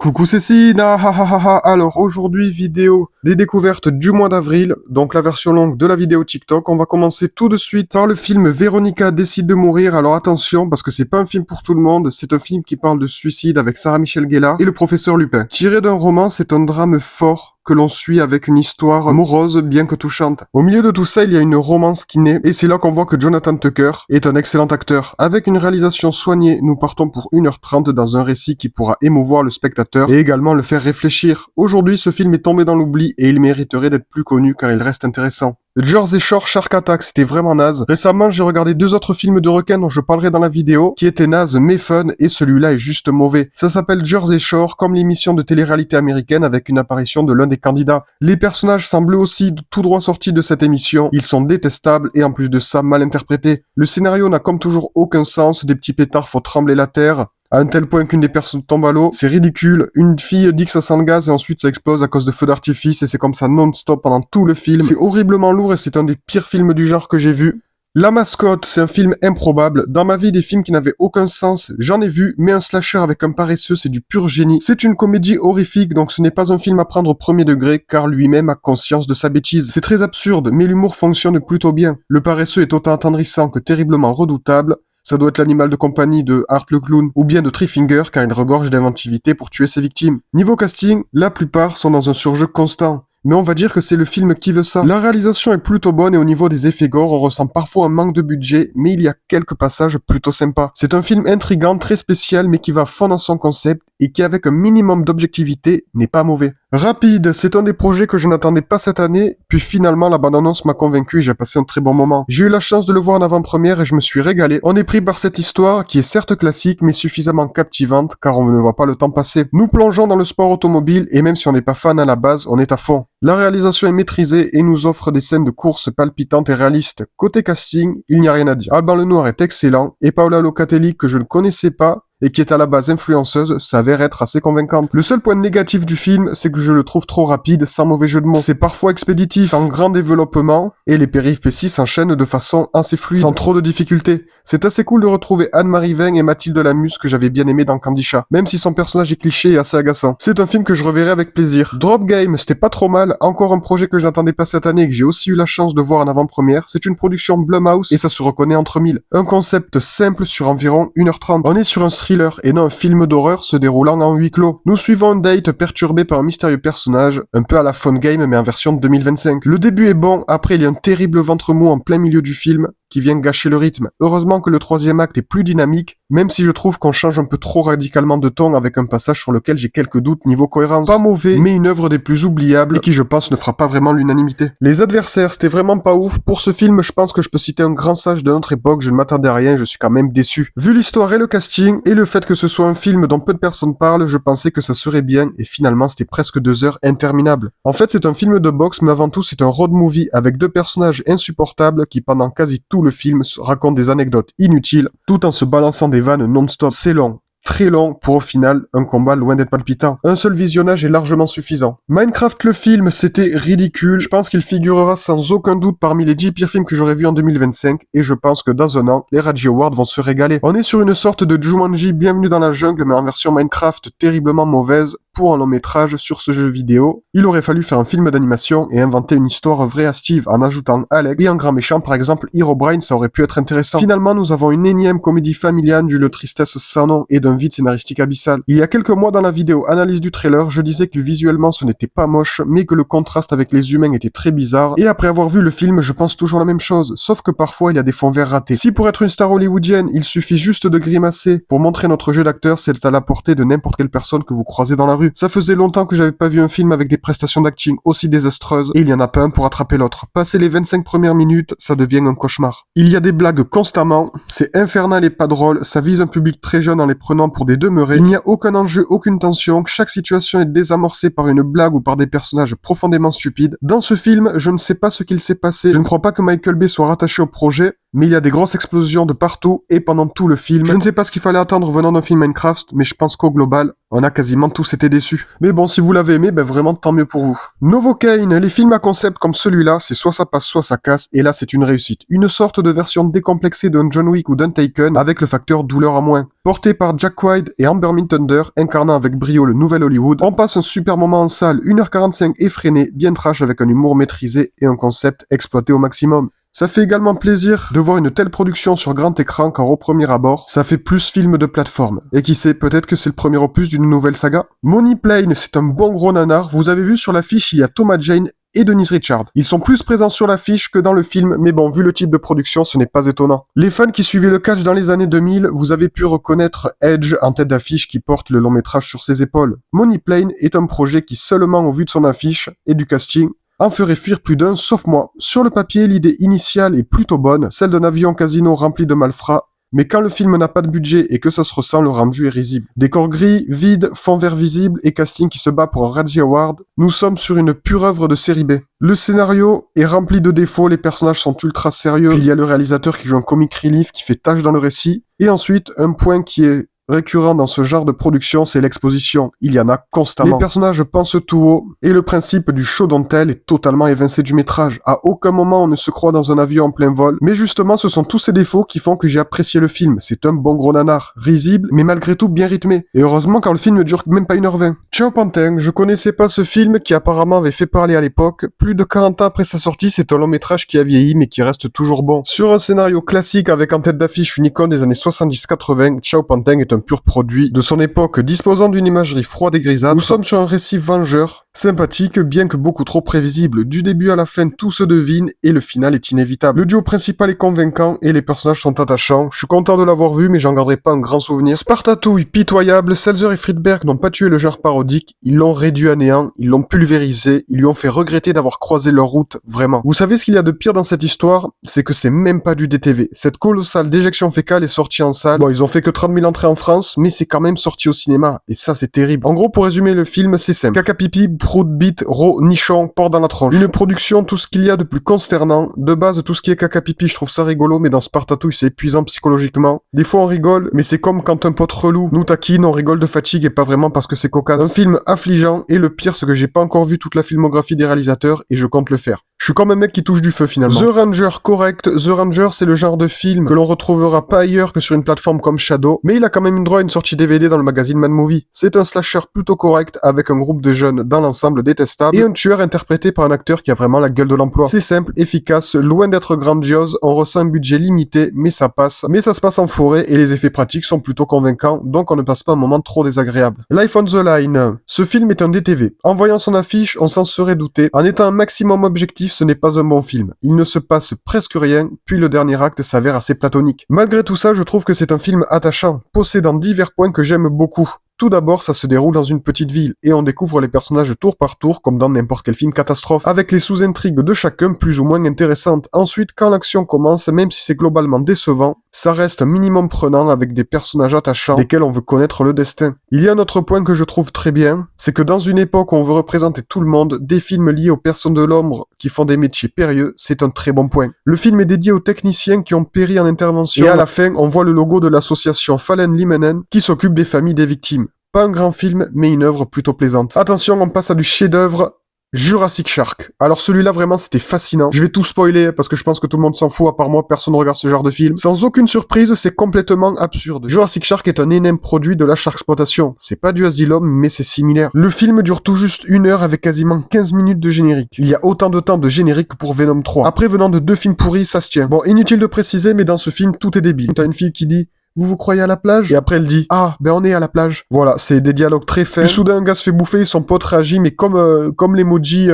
Coucou Cécina, ha ha ha ha. Alors aujourd'hui vidéo des découvertes du mois d'avril, donc la version longue de la vidéo TikTok. On va commencer tout de suite par le film Véronica décide de mourir. Alors attention parce que c'est pas un film pour tout le monde, c'est un film qui parle de suicide avec Sarah Michelle Gellar et le professeur Lupin. Tiré d'un roman, c'est un drame fort que l'on suit avec une histoire morose bien que touchante. Au milieu de tout ça, il y a une romance qui naît et c'est là qu'on voit que Jonathan Tucker est un excellent acteur. Avec une réalisation soignée, nous partons pour 1h30 dans un récit qui pourra émouvoir le spectateur et également le faire réfléchir. Aujourd'hui, ce film est tombé dans l'oubli et il mériterait d'être plus connu car il reste intéressant. Jersey Shore Shark Attack, c'était vraiment naze. Récemment, j'ai regardé 2 autres films de requins dont je parlerai dans la vidéo, qui étaient nazes mais fun, et celui-là est juste mauvais. Ça s'appelle Jersey Shore, comme l'émission de télé-réalité américaine avec une apparition de l'un des candidats. Les personnages semblent aussi tout droit sortis de cette émission, ils sont détestables et en plus de ça, mal interprétés. Le scénario n'a comme toujours aucun sens, des petits pétards font trembler la terre, à un tel point qu'une des personnes tombe à l'eau, c'est ridicule. Une fille dit que ça sent le gaz et ensuite ça explose à cause de feux d'artifice et c'est comme ça non-stop pendant tout le film. C'est horriblement lourd et c'est un des pires films du genre que j'ai vu. La Mascotte, c'est un film improbable. Dans ma vie, des films qui n'avaient aucun sens, j'en ai vu, mais un slasher avec un paresseux, c'est du pur génie. C'est une comédie horrifique, donc ce n'est pas un film à prendre au premier degré, car lui-même a conscience de sa bêtise. C'est très absurde, mais l'humour fonctionne plutôt bien. Le paresseux est autant attendrissant que terriblement redoutable. Ça doit être l'animal de compagnie de Art le Clown, ou bien de Treefinger, car il regorge d'inventivité pour tuer ses victimes. Niveau casting, la plupart sont dans un surjeu constant. Mais on va dire que c'est le film qui veut ça. La réalisation est plutôt bonne et au niveau des effets gore, on ressent parfois un manque de budget, mais il y a quelques passages plutôt sympas. C'est un film intrigant, très spécial, mais qui va fond dans son concept et qui, avec un minimum d'objectivité, n'est pas mauvais. Rapide, c'est un des projets que je n'attendais pas cette année, puis finalement la bande-annonce m'a convaincu et j'ai passé un très bon moment. J'ai eu la chance de le voir en avant-première et je me suis régalé. On est pris par cette histoire qui est certes classique mais suffisamment captivante car on ne voit pas le temps passer. Nous plongeons dans le sport automobile et même si on n'est pas fan à la base, on est à fond. La réalisation est maîtrisée et nous offre des scènes de course palpitantes et réalistes. Côté casting, il n'y a rien à dire. Alban Lenoir est excellent et Paola Locatelli que je ne connaissais pas et qui est à la base influenceuse, s'avère être assez convaincante. Le seul point négatif du film, c'est que je le trouve trop rapide, sans mauvais jeu de mots. C'est parfois expéditif, sans grand développement, et les péripéties s'enchaînent de façon assez fluide, sans trop de difficultés. C'est assez cool de retrouver Anne-Marie Ving et Mathilde Lamus que j'avais bien aimé dans Candy Chat, même si son personnage est cliché et assez agaçant. C'est un film que je reverrai avec plaisir. Drop Game, c'était pas trop mal, encore un projet que je n'attendais pas cette année et que j'ai aussi eu la chance de voir en avant-première. C'est une production Blumhouse et ça se reconnaît entre mille. Un concept simple sur environ 1h30. On est sur un thriller et non un film d'horreur se déroulant en huis clos. Nous suivons une date perturbée par un mystérieux personnage, un peu à la Phone Game mais en version 2025. Le début est bon, après il y a un terrible ventre mou en plein milieu du film qui vient gâcher le rythme. Heureusement que le 3e acte est plus dynamique, même si je trouve qu'on change un peu trop radicalement de ton avec un passage sur lequel j'ai quelques doutes niveau cohérence. Pas mauvais, mais une œuvre des plus oubliables et qui je pense ne fera pas vraiment l'unanimité. Les adversaires, c'était vraiment pas ouf. Pour ce film, je pense que je peux citer un grand sage de notre époque, je ne m'attendais à rien, je suis quand même déçu. Vu l'histoire et le casting, et le fait que ce soit un film dont peu de personnes parlent, je pensais que ça serait bien, et finalement c'était presque 2 heures interminables. En fait, c'est un film de boxe, mais avant tout c'est un road movie avec 2 personnages insupportables qui pendant quasi tout le film racontent des anecdotes inutiles, tout en se balançant des vannes non-stop. C'est long. Très long pour au final un combat loin d'être palpitant. Un seul visionnage est largement suffisant. Minecraft le film, c'était ridicule. Je pense qu'il figurera sans aucun doute parmi les 10 pires films que j'aurais vus en 2025 et je pense que dans un an, les Razzie Awards vont se régaler. On est sur une sorte de Jumanji Bienvenue dans la jungle mais en version Minecraft terriblement mauvaise. Pour un long métrage sur ce jeu vidéo, il aurait fallu faire un film d'animation et inventer une histoire vraie à Steve en ajoutant Alex et un grand méchant par exemple Herobrine, ça aurait pu être intéressant. Finalement, nous avons une énième comédie familiale d'une tristesse sans nom et d'un vide scénaristique abyssal. Il y a quelques mois dans la vidéo analyse du trailer, je disais que visuellement ce n'était pas moche, mais que le contraste avec les humains était très bizarre et après avoir vu le film, je pense toujours la même chose, sauf que parfois il y a des fonds verts ratés. Si pour être une star hollywoodienne, il suffit juste de grimacer pour montrer notre jeu d'acteur, c'est à la portée de n'importe quelle personne que vous croisez dans la rue. Ça faisait longtemps que j'avais pas vu un film avec des prestations d'acting aussi désastreuses, et il y en a pas un pour attraper l'autre. Passer les 25 premières minutes, ça devient un cauchemar. Il y a des blagues constamment, c'est infernal et pas drôle, ça vise un public très jeune en les prenant pour des demeurés, il n'y a aucun enjeu, aucune tension, chaque situation est désamorcée par une blague ou par des personnages profondément stupides. Dans ce film, je ne sais pas ce qu'il s'est passé, je ne crois pas que Michael Bay soit rattaché au projet, mais il y a des grosses explosions de partout et pendant tout le film. Je ne sais pas ce qu'il fallait attendre venant d'un film Minecraft, mais je pense qu'au global, on a quasiment tous été déçus. Mais bon, si vous l'avez aimé, ben vraiment tant mieux pour vous. Novocaine, les films à concept comme celui-là, c'est soit ça passe, soit ça casse, et là c'est une réussite. Une sorte de version décomplexée d'un John Wick ou d'un Taken, avec le facteur douleur à moins. Porté par Jack White et Amber Thunder, incarnant avec brio le nouvel Hollywood, on passe un super moment en salle, 1h45 effréné, bien trash avec un humour maîtrisé et un concept exploité au maximum. Ça fait également plaisir de voir une telle production sur grand écran car au premier abord, ça fait plus film de plateforme. Et qui sait, peut-être que c'est le premier opus d'une nouvelle saga. Money Plane, c'est un bon gros nanar, vous avez vu sur l'affiche, il y a Thomas Jane et Denise Richards. Ils sont plus présents sur l'affiche que dans le film, mais bon, vu le type de production, ce n'est pas étonnant. Les fans qui suivaient le catch dans les années 2000, vous avez pu reconnaître Edge en tête d'affiche qui porte le long métrage sur ses épaules. Money Plane est un projet qui, seulement au vu de son affiche et du casting, en ferait fuir plus d'un, sauf moi. Sur le papier, l'idée initiale est plutôt bonne, celle d'un avion casino rempli de malfrats, mais quand le film n'a pas de budget et que ça se ressent, le rendu est risible. Décor gris, vide, fond vert visible et casting qui se bat pour un Razzie Award, nous sommes sur une pure œuvre de série B. Le scénario est rempli de défauts, les personnages sont ultra sérieux, puis il y a le réalisateur qui joue un comic relief qui fait tâche dans le récit, et ensuite, un point qui est récurrent dans ce genre de production, c'est l'exposition. Il y en a constamment. Les personnages pensent tout haut, et le principe du show don't tell est totalement évincé du métrage. À aucun moment on ne se croit dans un avion en plein vol, mais justement ce sont tous ces défauts qui font que j'ai apprécié le film. C'est un bon gros nanar, risible, mais malgré tout bien rythmé. Et heureusement quand le film ne dure même pas 1h20. Ciao Pantin, je connaissais pas ce film qui apparemment avait fait parler à l'époque. Plus de 40 ans après sa sortie, c'est un long métrage qui a vieilli mais qui reste toujours bon. Sur un scénario classique avec en tête d'affiche une icône des années 70-80, Ciao Pantin est un pur produit de son époque disposant d'une imagerie froide et grisâtre. Nous sommes sur un récit vengeur, sympathique bien que beaucoup trop prévisible. Du début à la fin tout se devine et le final est inévitable. Le duo principal est convaincant et les personnages sont attachants. Je suis content de l'avoir vu mais j'en garderai pas un grand souvenir. Spartatouille pitoyable, Selzer et Friedberg n'ont pas tué le genre parodique, ils l'ont réduit à néant, ils l'ont pulvérisé, ils lui ont fait regretter d'avoir croisé leur route, vraiment. Vous savez ce qu'il y a de pire dans cette histoire? C'est que c'est même pas du DTV. Cette colossale déjection fécale est sortie en salle. Bon, ils ont fait que 30 000 entrées en France, mais c'est quand même sorti au cinéma, et ça c'est terrible. En gros, pour résumer le film, c'est simple. Caca pipi, prout, bite, ro, nichon, porc dans la tronche. Une production, tout ce qu'il y a de plus consternant. De base, tout ce qui est caca pipi, je trouve ça rigolo, mais dans Spartatouille, c'est épuisant psychologiquement. Des fois on rigole, mais c'est comme quand un pote relou nous taquine, on rigole de fatigue et pas vraiment parce que c'est cocasse. Un film affligeant, et le pire, c'est que j'ai pas encore vu toute la filmographie des réalisateurs, et je compte le faire. Je suis comme un mec qui touche du feu finalement. The Ranger, correct. The Ranger, c'est le genre de film que l'on retrouvera pas ailleurs que sur une plateforme comme Shadow, mais il a quand même une droit à une sortie DVD dans le magazine Mad Movie. C'est un slasher plutôt correct avec un groupe de jeunes dans l'ensemble détestable et un tueur interprété par un acteur qui a vraiment la gueule de l'emploi. C'est simple, efficace, loin d'être grandiose, on ressent un budget limité, mais ça passe. Mais ça se passe en forêt et les effets pratiques sont plutôt convaincants, donc on ne passe pas un moment trop désagréable. Life on the Line. Ce film est un DTV. En voyant son affiche, on s'en serait douté. En étant un maximum objectif, ce n'est pas un bon film. Il ne se passe presque rien, puis le dernier acte s'avère assez platonique. Malgré tout ça, je trouve que c'est un film attachant, possédant divers points que j'aime beaucoup. Tout d'abord, ça se déroule dans une petite ville, et on découvre les personnages tour par tour, comme dans n'importe quel film catastrophe, avec les sous-intrigues de chacun plus ou moins intéressantes. Ensuite, quand l'action commence, même si c'est globalement décevant, ça reste un minimum prenant avec des personnages attachants, desquels on veut connaître le destin. Il y a un autre point que je trouve très bien, c'est que dans une époque où on veut représenter tout le monde, des films liés aux personnes de l'ombre qui font des métiers périlleux, c'est un très bon point. Le film est dédié aux techniciens qui ont péri en intervention, et à la fin, on voit le logo de l'association Fallen Limenen qui s'occupe des familles des victimes. Pas un grand film, mais une œuvre plutôt plaisante. Attention, on passe à du chef-d'œuvre, Jurassic Shark. Alors celui-là vraiment c'était fascinant. Je vais tout spoiler parce que je pense que tout le monde s'en fout, à part moi, personne ne regarde ce genre de film. Sans aucune surprise, c'est complètement absurde. Jurassic Shark est un énième produit de la Sharksploitation. C'est pas du Asylum, mais c'est similaire. Le film dure tout juste 1 heure avec quasiment 15 minutes de générique. Il y a autant de temps de générique que pour Venom 3. Après, venant de 2 films pourris, ça se tient. Bon, inutile de préciser, mais dans ce film, tout est débile. T'as une fille qui dit: vous vous croyez à la plage? Et après elle dit: ah, ben on est à la plage. Voilà, c'est des dialogues très fins. Puis soudain un gars se fait bouffer, son pote réagit, mais comme l'emoji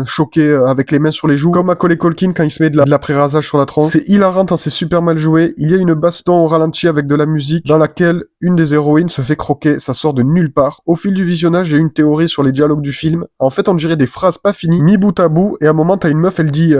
choqué avec les mains sur les joues, comme Macaulay Culkin quand il se met de l'après-rasage sur la tronche. C'est hilarant, c'est super mal joué. Il y a une baston au ralenti avec de la musique, dans laquelle une des héroïnes se fait croquer, ça sort de nulle part. Au fil du visionnage, j'ai une théorie sur les dialogues du film. En fait, on dirait des phrases pas finies, mis bout à bout, et à un moment t'as une meuf, elle dit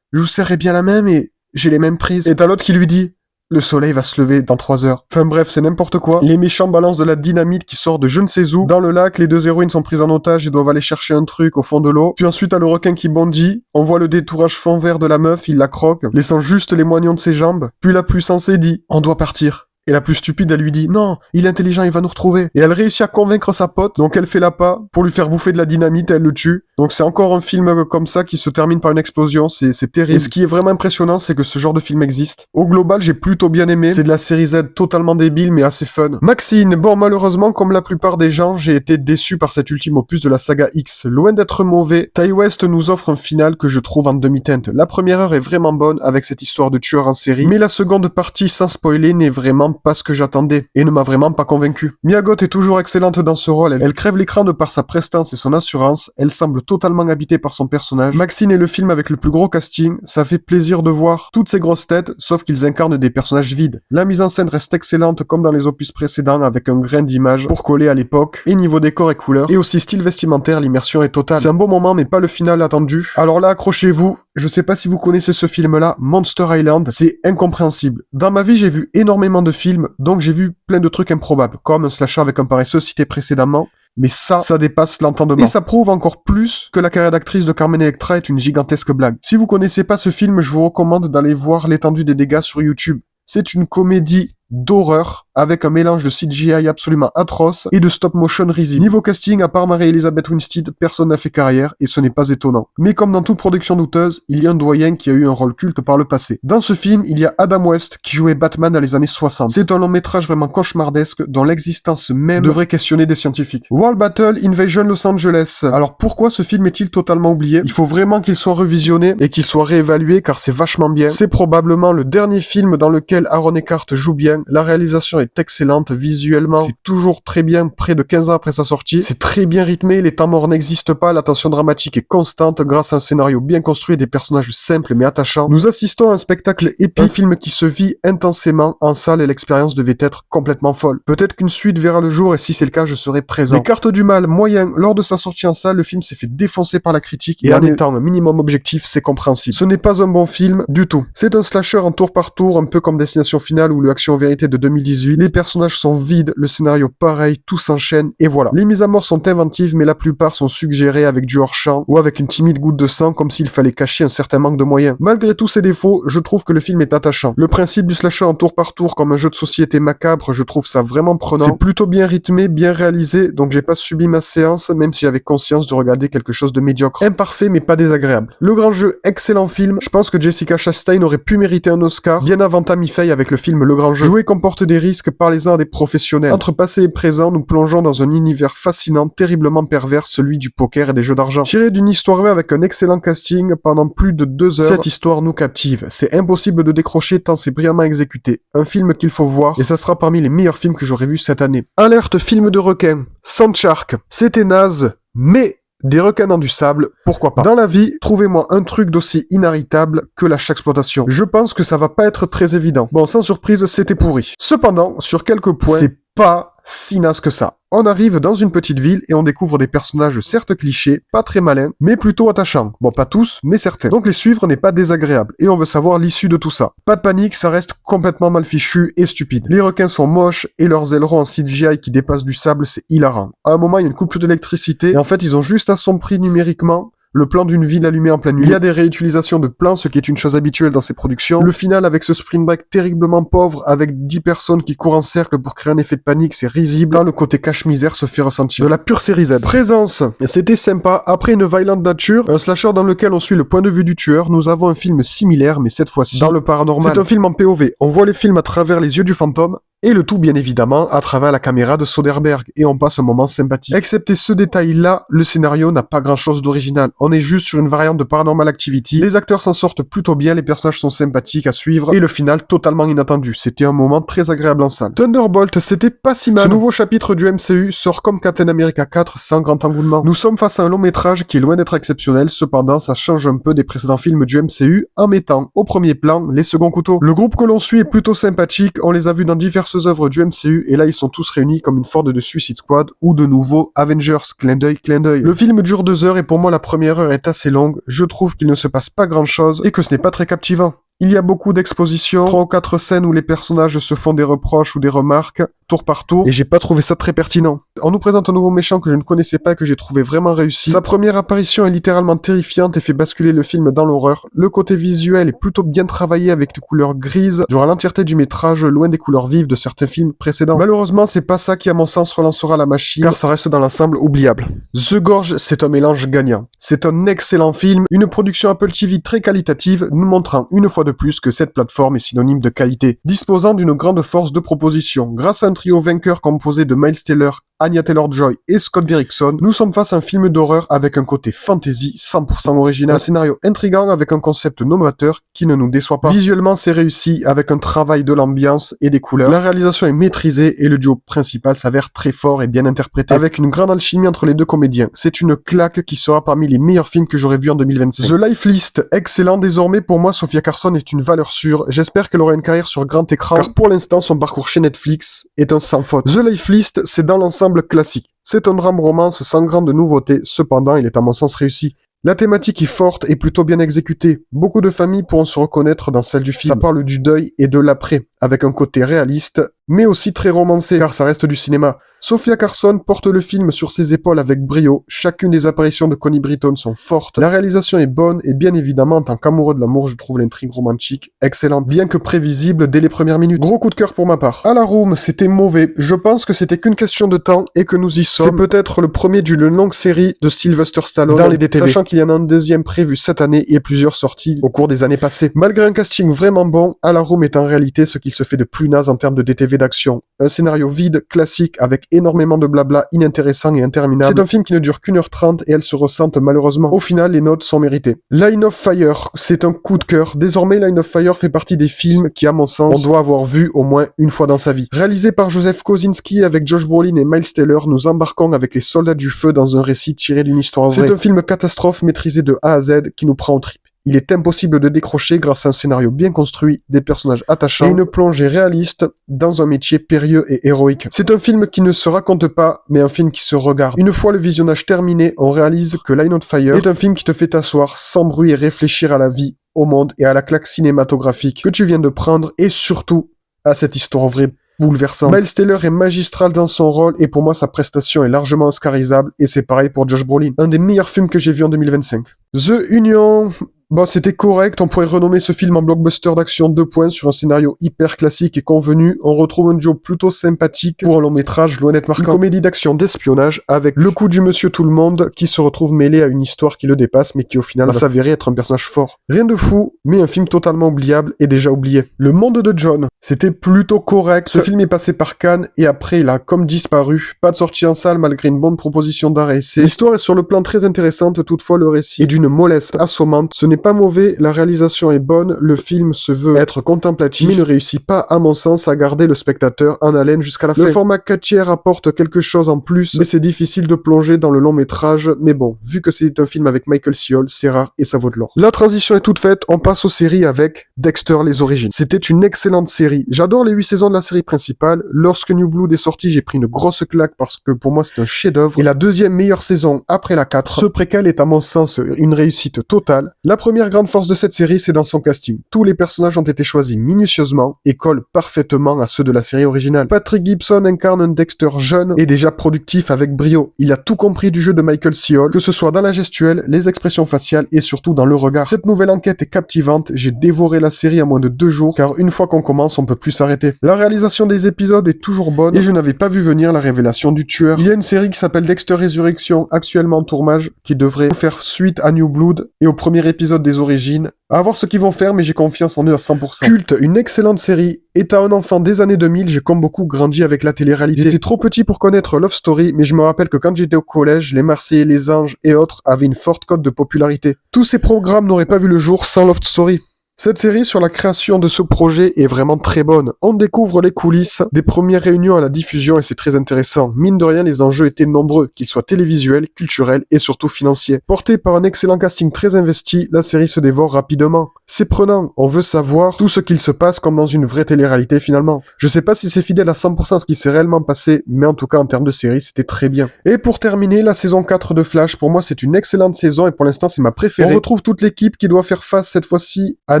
je vous serrais bien la main, mais j'ai les mêmes prises. Et t'as l'autre qui lui dit: le soleil va se lever dans 3 heures. Enfin bref, c'est n'importe quoi. Les méchants balancent de la dynamite qui sort de je ne sais où. Dans le lac, les deux héroïnes sont prises en otage et doivent aller chercher un truc au fond de l'eau. Puis ensuite, t'as le requin qui bondit. On voit le détourage fond vert de la meuf, il la croque, laissant juste les moignons de ses jambes. Puis la plus sensée dit « On doit partir ». Et la plus stupide, elle lui dit « Non, il est intelligent, il va nous retrouver ». Et elle réussit à convaincre sa pote, donc elle fait la pas pour lui faire bouffer de la dynamite et elle le tue. Donc c'est encore un film comme ça qui se termine par une explosion, c'est terrible. Et ce qui est vraiment impressionnant, c'est que ce genre de film existe. Au global, j'ai plutôt bien aimé. C'est de la série Z totalement débile, mais assez fun. Maxine, bon malheureusement, comme la plupart des gens, j'ai été déçu par cet ultime opus de la saga X. Loin d'être mauvais, Ty West nous offre un final que je trouve en demi-teinte. La première heure est vraiment bonne avec cette histoire de tueur en série, mais la seconde partie, sans spoiler, n'est vraiment pas ce que j'attendais, et ne m'a vraiment pas convaincu. Mia Goth est toujours excellente dans ce rôle, elle crève l'écran de par sa prestance et son assurance, elle semble totalement habitée par son personnage. Maxine est le film avec le plus gros casting, ça fait plaisir de voir toutes ces grosses têtes, sauf qu'ils incarnent des personnages vides. La mise en scène reste excellente comme dans les opus précédents avec un grain d'image pour coller à l'époque, et niveau décor et couleurs, et aussi style vestimentaire, l'immersion est totale. C'est un bon moment mais pas le final attendu. Alors là, accrochez-vous, je sais pas si vous connaissez ce film-là, Monster Island, c'est incompréhensible. Dans ma vie, j'ai vu énormément de films, donc j'ai vu plein de trucs improbables, comme un slasher avec un paresseux cité précédemment, mais ça dépasse l'entendement. Et ça prouve encore plus que la carrière d'actrice de Carmen Electra est une gigantesque blague. Si vous connaissez pas ce film, je vous recommande d'aller voir l'étendue des dégâts sur YouTube. C'est une comédie d'horreur avec un mélange de CGI absolument atroce et de stop motion risible. Niveau casting, à part Mary-Elizabeth Winstead, personne n'a fait carrière et ce n'est pas étonnant. Mais comme dans toute production douteuse, il y a un doyen qui a eu un rôle culte par le passé. Dans ce film, il y a Adam West qui jouait Batman dans les années 60. C'est un long métrage vraiment cauchemardesque dont l'existence même devrait questionner des scientifiques. World Battle Invasion Los Angeles. Alors pourquoi ce film est-il totalement oublié? Il faut vraiment qu'il soit revisionné et qu'il soit réévalué car c'est vachement bien. C'est probablement le dernier film dans lequel Aaron Eckhart joue bien. La réalisation est excellente, visuellement, c'est toujours très bien, près de 15 ans après sa sortie. C'est très bien rythmé, les temps morts n'existent pas, la tension dramatique est constante grâce à un scénario bien construit et des personnages simples mais attachants. Nous assistons à un spectacle épique, un film qui se vit intensément en salle et l'expérience devait être complètement folle. Peut-être qu'une suite verra le jour et si c'est le cas, je serai présent. Les cartes du mal, moyen, lors de sa sortie en salle, le film s'est fait défoncer par la critique et en étant un minimum objectif, c'est compréhensible. Ce n'est pas un bon film du tout. C'est un slasher en tour par tour, un peu comme Destination Finale ou le Action Vérité de 2018, les personnages sont vides, le scénario pareil, tout s'enchaîne, et voilà. Les mises à mort sont inventives, mais la plupart sont suggérées avec du hors-champ, ou avec une timide goutte de sang, comme s'il fallait cacher un certain manque de moyens. Malgré tous ces défauts, je trouve que le film est attachant. Le principe du slasher en tour par tour comme un jeu de société macabre, je trouve ça vraiment prenant. C'est plutôt bien rythmé, bien réalisé, donc j'ai pas subi ma séance, même si j'avais conscience de regarder quelque chose de médiocre. Imparfait, mais pas désagréable. Le grand jeu, excellent film, je pense que Jessica Chastain aurait pu mériter un Oscar, bien avant Tammy Faye avec le film Le Grand Jeu. Jouer comporte des risques, parlez-en à des professionnels. Entre passé et présent, nous plongeons dans un univers fascinant, terriblement pervers, celui du poker et des jeux d'argent. Tiré d'une histoire vraie avec un excellent casting pendant plus de 2 heures, cette histoire nous captive. C'est impossible de décrocher tant c'est brillamment exécuté. Un film qu'il faut voir, et ça sera parmi les meilleurs films que j'aurais vus cette année. Alerte film de requin. Shark. C'était naze, mais des requins dans du sable, pourquoi pas. Dans la vie, trouvez-moi un truc d'aussi inarrêtable que la exploitation. Je pense que ça va pas être très évident. Bon, sans surprise, c'était pourri. Cependant, sur quelques points, c'est pas si naze que ça. On arrive dans une petite ville et on découvre des personnages certes clichés, pas très malins, mais plutôt attachants. Bon, pas tous, mais certains. Donc les suivre n'est pas désagréable, et on veut savoir l'issue de tout ça. Pas de panique, ça reste complètement mal fichu et stupide. Les requins sont moches, et leurs ailerons en CGI qui dépassent du sable, c'est hilarant. À un moment, il y a une coupure d'électricité, et en fait, ils ont juste assombri numériquement le plan d'une ville allumée en pleine nuit. Il y a des réutilisations de plans, ce qui est une chose habituelle dans ces productions. Le final avec ce sprint break terriblement pauvre, avec 10 personnes qui courent en cercle pour créer un effet de panique, c'est risible. Dans le côté cache-misère se fait ressentir. De la pure série Z. Présence. C'était sympa. Après une violente nature, un slasher dans lequel on suit le point de vue du tueur, nous avons un film similaire, mais cette fois-ci dans le paranormal. C'est un film en POV. On voit les films à travers les yeux du fantôme, et le tout bien évidemment à travers la caméra de Soderbergh, et on passe un moment sympathique. Excepté ce détail-là, le scénario n'a pas grand-chose d'original. On est juste sur une variante de Paranormal Activity. Les acteurs s'en sortent plutôt bien, les personnages sont sympathiques à suivre, et le final totalement inattendu. C'était un moment très agréable en salle. Thunderbolt, c'était pas si mal. Ce nouveau chapitre du MCU sort comme Captain America 4 sans grand engouement. Nous sommes face à un long métrage qui est loin d'être exceptionnel, cependant ça change un peu des précédents films du MCU en mettant au premier plan les seconds couteaux. Le groupe que l'on suit est plutôt sympathique, on les a vus dans diverses œuvres du MCU, et là ils sont tous réunis comme une horde de Suicide Squad ou de nouveau Avengers, clin d'œil, clin d'œil. Le film dure 2 heures et pour moi la première heure est assez longue, je trouve qu'il ne se passe pas grand chose et que ce n'est pas très captivant. Il y a beaucoup d'expositions, 3 ou 4 scènes où les personnages se font des reproches ou des remarques, tour par tour, et j'ai pas trouvé ça très pertinent. On nous présente un nouveau méchant que je ne connaissais pas et que j'ai trouvé vraiment réussi. Sa première apparition est littéralement terrifiante et fait basculer le film dans l'horreur. Le côté visuel est plutôt bien travaillé avec des couleurs grises, durant l'entièreté du métrage, loin des couleurs vives de certains films précédents. Malheureusement, c'est pas ça qui à mon sens relancera la machine, car ça reste dans l'ensemble oubliable. The Gorge, c'est un mélange gagnant. C'est un excellent film, une production Apple TV très qualitative, nous montrant une fois de plus que cette plateforme est synonyme de qualité, disposant d'une grande force de proposition. Grâce à un trio vainqueur composé de Miles Teller, Anya Taylor-Joy et Scott Derrickson, nous sommes face à un film d'horreur avec un côté fantasy 100% original, un scénario intriguant avec un concept novateur qui ne nous déçoit pas. Visuellement, c'est réussi avec un travail de l'ambiance et des couleurs. La réalisation est maîtrisée et le duo principal s'avère très fort et bien interprété, avec une grande alchimie entre les deux comédiens. C'est une claque qui sera parmi les meilleurs films que j'aurais vus en 2025. The Life List, excellent désormais pour moi, Sofia Carson est une valeur sûre. J'espère qu'elle aura une carrière sur grand écran, car pour l'instant, son parcours chez Netflix est un sans faute. The Life List, c'est dans l'ensemble classique. C'est un drame romance sans grande nouveauté, cependant il est à mon sens réussi. La thématique est forte et plutôt bien exécutée. Beaucoup de familles pourront se reconnaître dans celle du film. Ça parle du deuil et de l'après, avec un côté réaliste, mais aussi très romancé, car ça reste du cinéma. Sofia Carson porte le film sur ses épaules avec brio, chacune des apparitions de Connie Britton sont fortes, la réalisation est bonne, et bien évidemment, en tant qu'amoureux de l'amour, je trouve l'intrigue romantique excellente, bien que prévisible dès les premières minutes. Gros coup de cœur pour ma part. À la Room, c'était mauvais, je pense que c'était qu'une question de temps, et que nous y sommes. C'est peut-être le premier d'une longue série de Sylvester Stallone dans les DTV, sachant qu'il y en a un deuxième prévu cette année, et plusieurs sorties au cours des années passées. Malgré un casting vraiment bon, À la Room est en réalité ce qu'il se fait de plus naze en termes de DTV d'action. Un scénario vide, classique, avec énormément de blabla inintéressant et interminable. C'est un film qui ne dure qu'1h30 et elles se ressentent malheureusement. Au final, les notes sont méritées. Line of Fire, c'est un coup de cœur. Désormais, Line of Fire fait partie des films qui, à mon sens, on doit avoir vu au moins une fois dans sa vie. Réalisé par Joseph Kosinski avec Josh Brolin et Miles Teller, nous embarquons avec les soldats du feu dans un récit tiré d'une histoire vraie. C'est un film catastrophe maîtrisé de A à Z qui nous prend au trip. Il est impossible de décrocher grâce à un scénario bien construit, des personnages attachants et une plongée réaliste dans un métier périlleux et héroïque. C'est un film qui ne se raconte pas, mais un film qui se regarde. Une fois le visionnage terminé, on réalise que Line of Fire est un film qui te fait t'asseoir sans bruit et réfléchir à la vie, au monde et à la claque cinématographique que tu viens de prendre et surtout à cette histoire vraie bouleversante. Miles Teller est magistral dans son rôle et pour moi sa prestation est largement oscarisable et c'est pareil pour Josh Brolin. Un des meilleurs films que j'ai vu en 2025. The Union... Bon, c'était correct, on pourrait renommer ce film en blockbuster d'action 2 points sur un scénario hyper classique et convenu. On retrouve un duo plutôt sympathique pour un long métrage loin d'être marquant. Une comédie d'action d'espionnage avec le coup du monsieur tout le monde qui se retrouve mêlé à une histoire qui le dépasse mais qui au final va s'avérer être un personnage fort. Rien de fou, mais un film totalement oubliable et déjà oublié. Le monde de John, c'était plutôt correct. Ce film est passé par Cannes et après il a comme disparu. Pas de sortie en salle malgré une bonne proposition d'un récit. L'histoire est sur le plan très intéressante, toutefois le récit est d'une mollesse assommante. Ce n'est pas mauvais, la réalisation est bonne, le film se veut être contemplatif, mais ne réussit pas, à mon sens, à garder le spectateur en haleine jusqu'à la fin. Le format 4/3 apporte quelque chose en plus, mais c'est difficile de plonger dans le long métrage, mais bon, vu que c'est un film avec Michael C. Hall, c'est rare et ça vaut de l'or. La transition est toute faite, on passe aux séries avec Dexter les origines. C'était une excellente série, j'adore les 8 saisons de la série principale, lorsque New Blood est sorti, j'ai pris une grosse claque parce que pour moi c'est un chef-d'œuvre, et la deuxième meilleure saison après la 4, ce préquel est à mon sens une réussite totale. La première grande force de cette série, c'est dans son casting. Tous les personnages ont été choisis minutieusement et collent parfaitement à ceux de la série originale. Patrick Gibson incarne un Dexter jeune et déjà productif avec brio. Il a tout compris du jeu de Michael C. Hall, que ce soit dans la gestuelle, les expressions faciales et surtout dans le regard. Cette nouvelle enquête est captivante, j'ai dévoré la série en moins de 2 jours, car une fois qu'on commence, on peut plus s'arrêter. La réalisation des épisodes est toujours bonne et je n'avais pas vu venir la révélation du tueur. Il y a une série qui s'appelle Dexter Résurrection, actuellement en tournage, qui devrait faire suite à New Blood et au premier épisode des origines. À voir ce qu'ils vont faire, mais j'ai confiance en eux à 100%. Culte, une excellente série. Étant un enfant des années 2000, j'ai comme beaucoup grandi avec la télé-réalité. J'étais trop petit pour connaître Love Story, mais je me rappelle que quand j'étais au collège, les Marseillais, les Anges et autres avaient une forte cote de popularité. Tous ces programmes n'auraient pas vu le jour sans Love Story. Cette série sur la création de ce projet est vraiment très bonne. On découvre les coulisses des premières réunions à la diffusion et c'est très intéressant. Mine de rien, les enjeux étaient nombreux, qu'ils soient télévisuels, culturels et surtout financiers. Portée par un excellent casting très investi, la série se dévore rapidement. C'est prenant, on veut savoir tout ce qu'il se passe comme dans une vraie télé-réalité finalement. Je sais pas si c'est fidèle à 100% à ce qui s'est réellement passé, mais en tout cas en termes de série, c'était très bien. Et pour terminer, la saison 4 de Flash, pour moi c'est une excellente saison et pour l'instant c'est ma préférée. On retrouve toute l'équipe qui doit faire face cette fois-ci à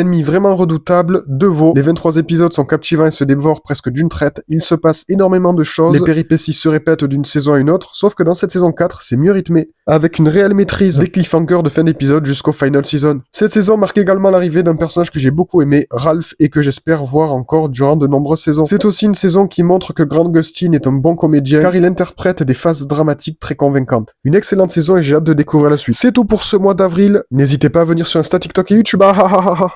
ennemi vraiment redoutable, Devo. Les 23 épisodes sont captivants et se dévorent presque d'une traite. Il se passe énormément de choses. Les péripéties se répètent d'une saison à une autre, sauf que dans cette saison 4, c'est mieux rythmé, avec une réelle maîtrise des cliffhangers de fin d'épisode jusqu'au final season. Cette saison marque également l'arrivée d'un personnage que j'ai beaucoup aimé, Ralph, et que j'espère voir encore durant de nombreuses saisons. C'est aussi une saison qui montre que Grant Gustin est un bon comédien, car il interprète des phases dramatiques très convaincantes. Une excellente saison et j'ai hâte de découvrir la suite. C'est tout pour ce mois d'avril. N'hésitez pas à venir sur Insta, TikTok et YouTube. Ah, ah, ah, ah.